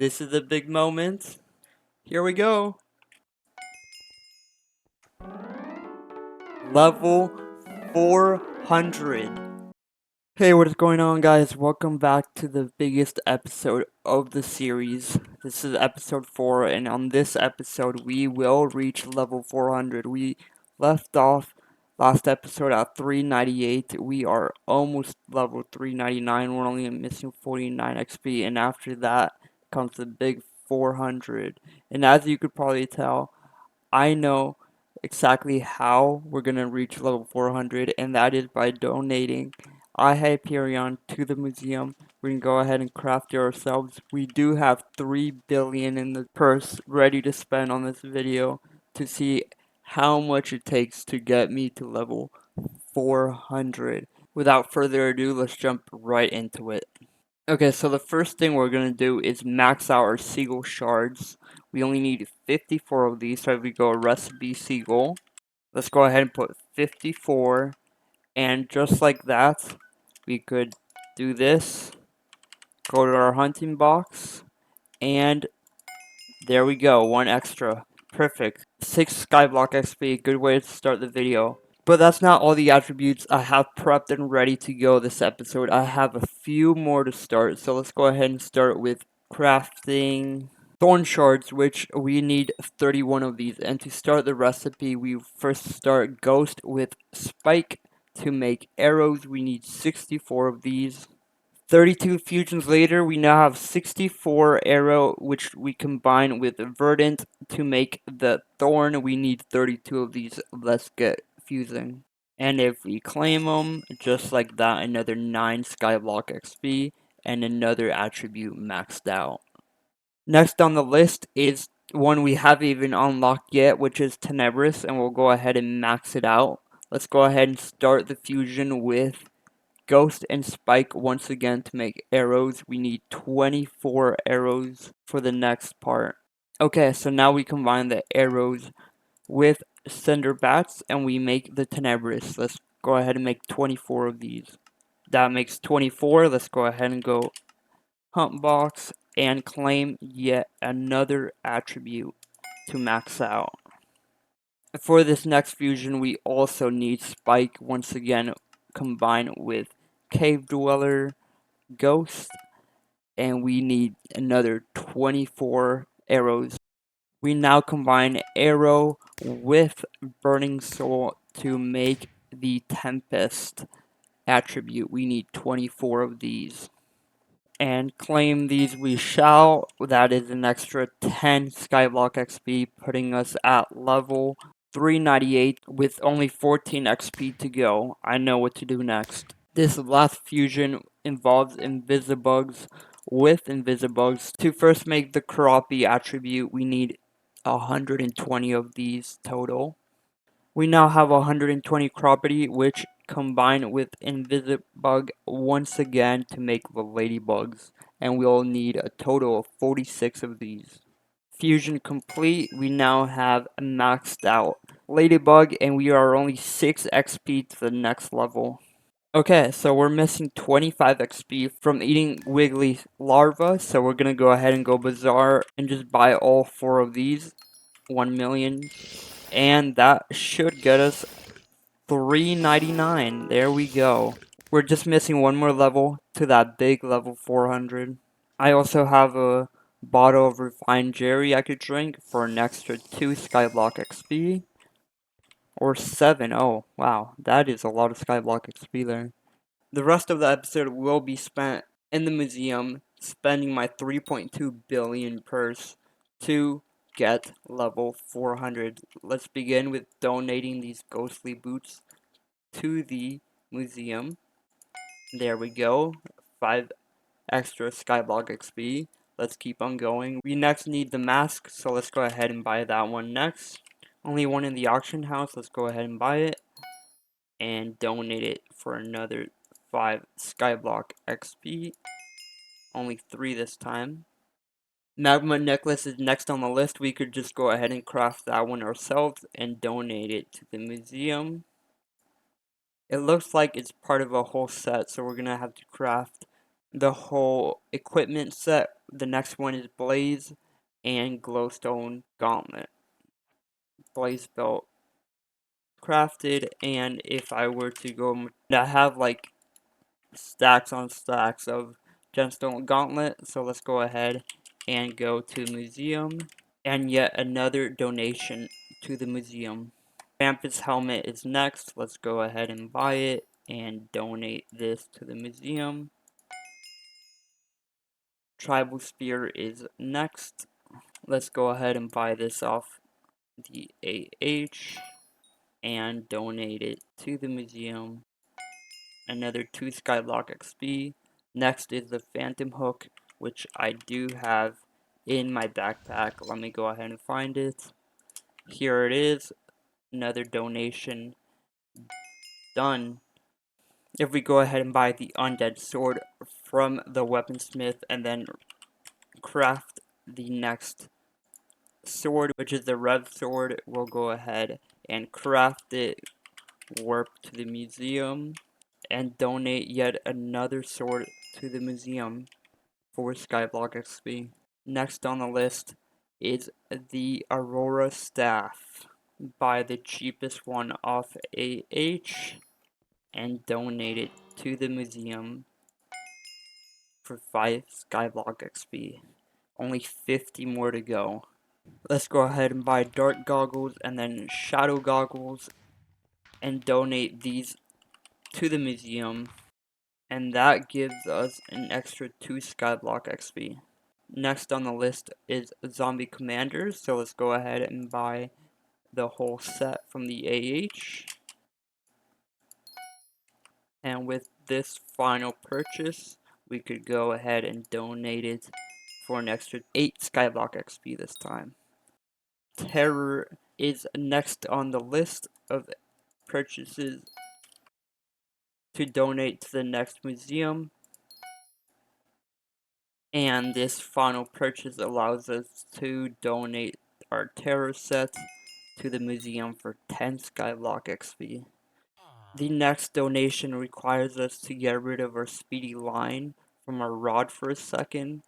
This is a big moment. Here we go. Level 400. Hey, what is going on, guys? Welcome back to the biggest episode of the series. This is episode 4, and on this episode, we will reach level 400. We left off last episode at 398. We are almost level 399. We're only missing 49 XP, and after that comes the big 400. And as you could probably tell, I know exactly how we're going to reach level 400, and that is by donating Hyperion to the museum. We can go ahead and craft it ourselves. We do have 3 billion in the purse ready to spend on this video to see how much it takes to get me to level 400. Without further ado, let's jump right into it. Okay, so the first thing we're going to do is max out our seagull shards. We only need 54 of these, so if we go recipe seagull, let's go ahead and put 54, and just like that, we could do this, go to our hunting box, and there we go, 1 extra. Perfect. 6 SkyBlock XP, good way to start the video. But that's not all the attributes I have prepped and ready to go this episode. I have a few more to start, so let's go ahead and start with crafting thorn shards, which we need 31 of these. And to start the recipe, we first start ghost with spike. To make arrows, we need 64 of these. 32 fusions later, we now have 64 arrow, which we combine with verdant to make the thorn. We need 32 of these. Let's get fusing. And if we claim them, just like that, another 9 skyblock XP and another attribute maxed out. Next on the list is one we haven't even unlocked yet, which is Tenebris, and we'll go ahead and max it out. Let's go ahead and start the fusion with Ghost and Spike once again to make arrows. We need 24 arrows for the next part. Okay, so now we combine the arrows with Cinder Bats and we make the Tenebris. Let's go ahead and make 24 of these. That makes 24. Let's go ahead and go Hunt Box and claim yet another attribute to max out. For this next fusion, we also need Spike once again combined with Cave Dweller, Ghost, and we need another 24 arrows. We now combine Arrow with Burning Soul to make the Tempest attribute. We need 24 of these. And claim these we shall. That is an extra 10 Skyblock XP, putting us at level 398 with only 14 XP to go. I know what to do next. This last fusion involves Invisibugs with Invisibugs. To first make the Crappie attribute, we need 120 of these total. We now have 120 Crappie, which combine with Invisibug once again to make the Ladybugs, and we'll need a total of 46 of these. Fusion complete, we now have a maxed out Ladybug, and we are only 6 XP to the next level. Okay, so we're missing 25 XP from eating Wiggly larva, so we're gonna go ahead and go Bazaar and just buy all 4 of these. 1 million. And that should get us 399. There we go. We're just missing one more level to that big level 400. I also have a bottle of refined jerry I could drink for an extra 2 Skyblock XP. Or 7. Oh, wow. That is a lot of Skyblock XP there. The rest of the episode will be spent in the museum, spending my 3.2 billion purse to get level 400. Let's begin with donating these ghostly boots to the museum. There we go. 5 extra Skyblock XP. Let's keep on going. We next need the mask, so let's go ahead and buy that one next. Only one in the auction house. Let's go ahead and buy it and donate it for another 5 Skyblock XP. Only 3 this time. Magma necklace is next on the list. We could just go ahead and craft that one ourselves and donate it to the museum. It looks like it's part of a whole set, so we're gonna have to craft the whole equipment set. The next one is Blaze and Glowstone Gauntlet. Blaze belt crafted, and if I were to go, I have like stacks on stacks of Gemstone Gauntlet, so let's go ahead and go to museum, and yet another donation to the museum. Krampus helmet is next. Let's go ahead and buy it and donate this to the museum. Tribal spear is next. Let's go ahead and buy this off the AH and donate it to the museum. Another 2 SkyBlock XP. Next is the Phantom Hook, which I do have in my backpack. Let me go ahead and find it. Here it is. Another donation done. If we go ahead and buy the Undead Sword from the Weaponsmith and then craft the next sword, which is the Rev Sword, we'll go ahead and craft it, warp to the museum, and donate yet another sword to the museum for SkyBlock XP. Next on the list is the Aurora Staff. Buy the cheapest one off AH and donate it to the museum for 5 SkyBlock XP. Only 50 more to go. Let's go ahead and buy Dark Goggles and then Shadow Goggles and donate these to the museum. And that gives us an extra 2 SkyBlock XP. Next on the list is Zombie Commanders, so let's go ahead and buy the whole set from the AH. And with this final purchase, we could go ahead and donate it for an extra 8 SkyBlock XP this time. Terror is next on the list of purchases to donate to the next museum. And this final purchase allows us to donate our Terror set to the museum for 10 SkyBlock XP. The next donation requires us to get rid of our speedy line from our rod for a second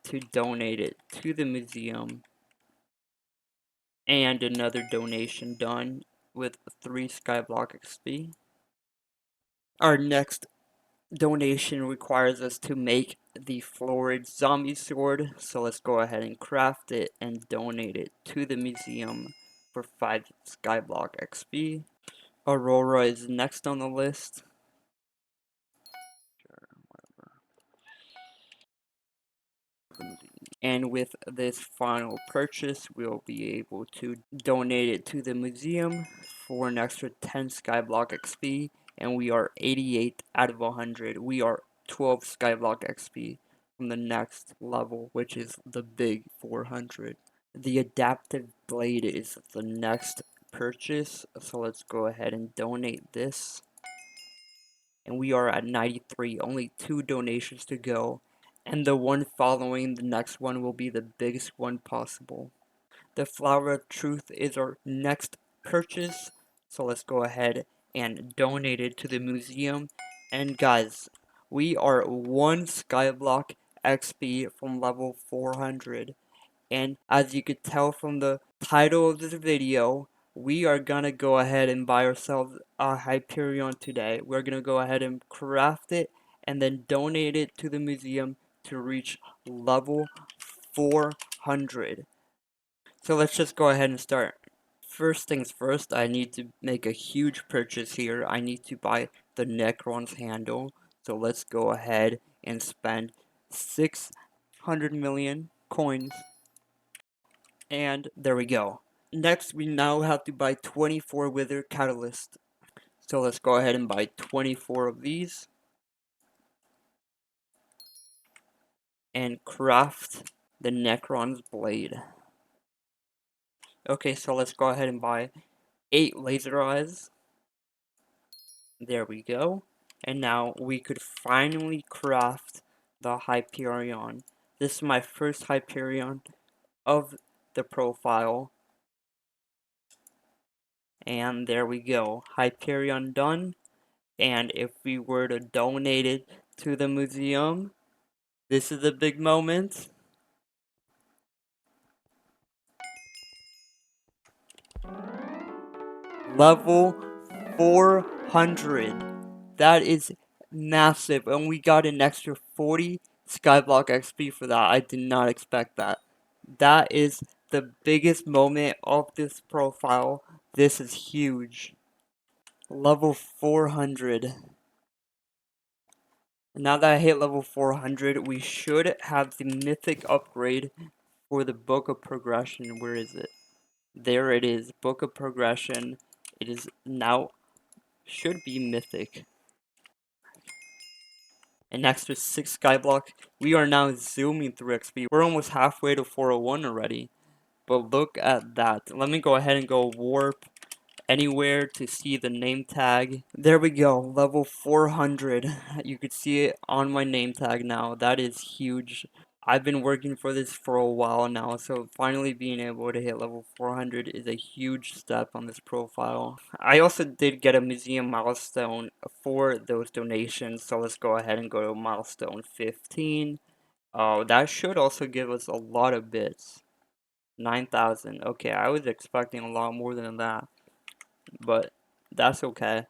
to donate it to the museum. And another donation done with 3 SkyBlock XP. Our next donation requires us to make the Florid Zombie Sword, so let's go ahead and craft it and donate it to the museum for 5 SkyBlock XP. Aurora is next on the list. And with this final purchase, we'll be able to donate it to the museum for an extra 10 SkyBlock XP. And we are 88 out of 100. We are 12 SkyBlock XP from the next level, which is the big 400. The Adaptive Blade is the next purchase, so let's go ahead and donate this. And we are at 93, only 2 donations to go. And the one following the next one will be the biggest one possible. The Flower of Truth is our next purchase, so let's go ahead and donate it to the museum. And guys, we are 1 SkyBlock XP from level 400. And as you could tell from the title of this video, we are gonna go ahead and buy ourselves a Hyperion today. We're gonna go ahead and craft it and then donate it to the museum to reach level 400. So let's just go ahead and start. First things first, I need to make a huge purchase here. I need to buy the Necron's handle. So let's go ahead and spend 600 million coins. And there we go. Next, we now have to buy 24 Wither Catalyst. So let's go ahead and buy 24 of these. And craft the Necron's Blade. Okay, so let's go ahead and buy 8 Laser Eyes. There we go. And now we could finally craft the Hyperion. This is my first Hyperion of the profile. And there we go. Hyperion done. And if we were to donate it to the museum, This is a big moment. Level 400. That is massive. And we got an extra 40 SkyBlock XP for that. I did not expect that. That is the biggest moment of this profile. This is huge. Level 400. Now that I hit level 400, we should have the mythic upgrade for the Book of Progression. Where is it? There it is. Book of Progression. It is now, should be mythic. An extra 6 skyblock. We are now zooming through XP. We're almost halfway to 401 already. But look at that. Let me go ahead and go warp anywhere to see the name tag. There we go, level 400. You could see it on my name tag now. That is huge. I've been working for this for a while now, so finally being able to hit level 400 is a huge step on this profile. I also did get a museum milestone for those donations, so let's go ahead and go to milestone 15. Oh, that should also give us a lot of bits. 9,000. Okay, I was expecting a lot more than that, but that's okay.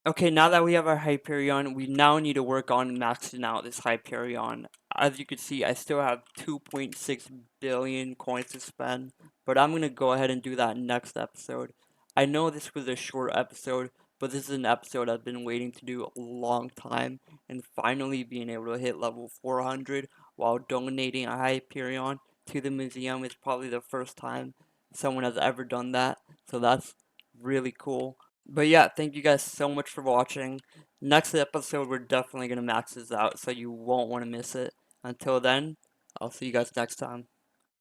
Okay, now that we have our Hyperion, we now need to work on maxing out this Hyperion. As you can see, I still have 2.6 billion coins to spend, but I'm going to go ahead and do that next episode. I know this was a short episode, but this is an episode I've been waiting to do a long time, and finally being able to hit level 400 while donating a Hyperion to the museum is probably the first time someone has ever done that, so that's really cool. But yeah, thank you guys so much for watching. Next episode, we're definitely going to max this out, so you won't want to miss it. Until then, I'll see you guys next time.